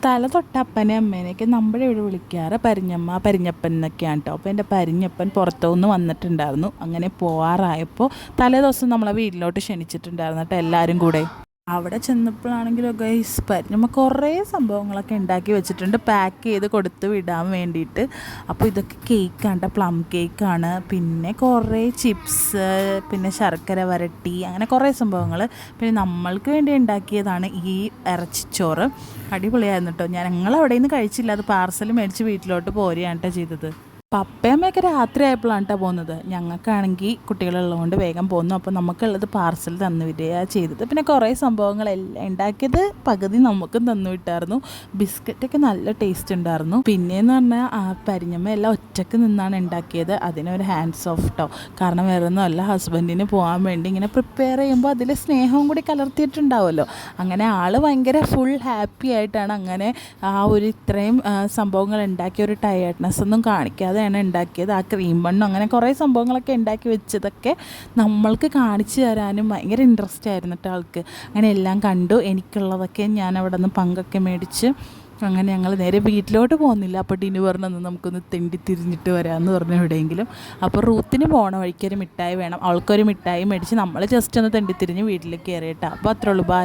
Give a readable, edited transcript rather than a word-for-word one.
തല തൊട്ട അപ്പനെ അമ്മേനെയൊക്കെ നമ്മുടെ ഇവിടെ വിളിക്കാറ് പരിഞ്ഞമ്മ പരിഞ്ഞപ്പൻ എന്നൊക്കെയാണ് കേട്ടോ. അപ്പോൾ എൻ്റെ പരിഞ്ഞപ്പൻ പുറത്തുനിന്ന് വന്നിട്ടുണ്ടായിരുന്നു. അങ്ങനെ പോവാറായപ്പോൾ തലേ ദിവസം നമ്മളെ വീട്ടിലോട്ട് ക്ഷണിച്ചിട്ടുണ്ടായിരുന്നു കേട്ടോ എല്ലാവരും കൂടെ. അവിടെ ചെന്നപ്പോഴാണെങ്കിലോ ഗൈസ് പരിഞ്ഞമ്മ കുറേ സംഭവങ്ങളൊക്കെ ഉണ്ടാക്കി വെച്ചിട്ടുണ്ട് പാക്ക് ചെയ്ത് കൊടുത്ത് വിടാൻ വേണ്ടിയിട്ട്. അപ്പോൾ ഇതൊക്കെ കേക്കാണ്, പ്ലം കേക്കാണ്, പിന്നെ കുറേ ചിപ്സ്, പിന്നെ ശർക്കര വരട്ടി, അങ്ങനെ കുറേ സംഭവങ്ങൾ. പിന്നെ നമ്മൾക്ക് വേണ്ടി ഉണ്ടാക്കിയതാണ് ഈ ഇറച്ചിച്ചോറ്. അടിപൊളിയായിരുന്നു കേട്ടോ. ഞങ്ങളവിടെ നിന്ന് കഴിച്ചില്ല, അത് പാർസൽ മേടിച്ച് വീട്ടിലോട്ട് പോരുകയാണ് കേട്ടോ ചെയ്തത്. പപ്പയമ്മയൊക്കെ രാത്രി ആയപ്പോഴാണ് കേട്ടോ പോകുന്നത്. ഞങ്ങൾക്കാണെങ്കിൽ കുട്ടികളുള്ളതുകൊണ്ട് വേഗം പോന്നു. അപ്പോൾ നമുക്കുള്ളത് പാർസൽ തന്നു വിടുകയാണ് ചെയ്തത്. പിന്നെ കുറേ സംഭവങ്ങളെല്ലാം ഉണ്ടാക്കിയത് പകുതി നമുക്കും തന്നു വിട്ടായിരുന്നു. ബിസ്ക്കറ്റൊക്കെ നല്ല ടേസ്റ്റ് ഉണ്ടായിരുന്നു. പിന്നെയെന്ന് പറഞ്ഞാൽ പരിഞ്ഞമ്മ എല്ലാം ഒറ്റക്ക് നിന്നാണ് ഉണ്ടാക്കിയത്. അതിനൊരു ഹാൻഡ്സ് ഓഫ് കേട്ടോ. കാരണം വേറെ ഒന്നുമല്ല, ഹസ്ബൻഡിന് പോകാൻ വേണ്ടി ഇങ്ങനെ പ്രിപ്പയർ ചെയ്യുമ്പോൾ അതിൽ സ്നേഹവും കൂടി കലർത്തിയിട്ടുണ്ടാവുമല്ലോ. അങ്ങനെ ആൾ ഭയങ്കര ഫുൾ ഹാപ്പി ആയിട്ടാണ് അങ്ങനെ ആ ഒരു ഇത്രയും സംഭവങ്ങൾ ഉണ്ടാക്കിയ ഒരു ടയേർഡ്നെസ് ഒന്നും കാണിക്കാതെ ഉണ്ടാക്കിയത്. ആ ക്രീം ബണ്ണും അങ്ങനെ കുറേ സംഭവങ്ങളൊക്കെ ഉണ്ടാക്കി വെച്ചതൊക്കെ നമ്മൾക്ക് കാണിച്ചു തരാനും ഭയങ്കര ഇൻട്രസ്റ്റ് ആയിരുന്നു കേട്ടോ ആൾക്ക്. അങ്ങനെ എല്ലാം കണ്ടു. എനിക്കുള്ളതൊക്കെ ഞാൻ അവിടെ നിന്ന് പങ്കൊക്കെ മേടിച്ച് അങ്ങനെ ഞങ്ങൾ നേരെ വീട്ടിലോട്ട് പോകുന്നില്ല. അപ്പോൾ ഡിനു പറഞ്ഞൊന്ന് നമുക്കൊന്ന് തെണ്ടി തിരിഞ്ഞിട്ട് വരാമെന്ന് പറഞ്ഞു എവിടെയെങ്കിലും. അപ്പോൾ റൂത്തിന് പോകണ വഴിക്കൊരു മിഠായി വേണം, അവൾക്കൊരു മിഠായി മേടിച്ച് നമ്മൾ ജസ്റ്റ് ഒന്ന് തെണ്ടി തിരിഞ്ഞ് വീട്ടിലേക്ക് കയറിയിട്ടാണ്. അപ്പോൾ അത്രേ ഉള്ളൂ, ബൈ.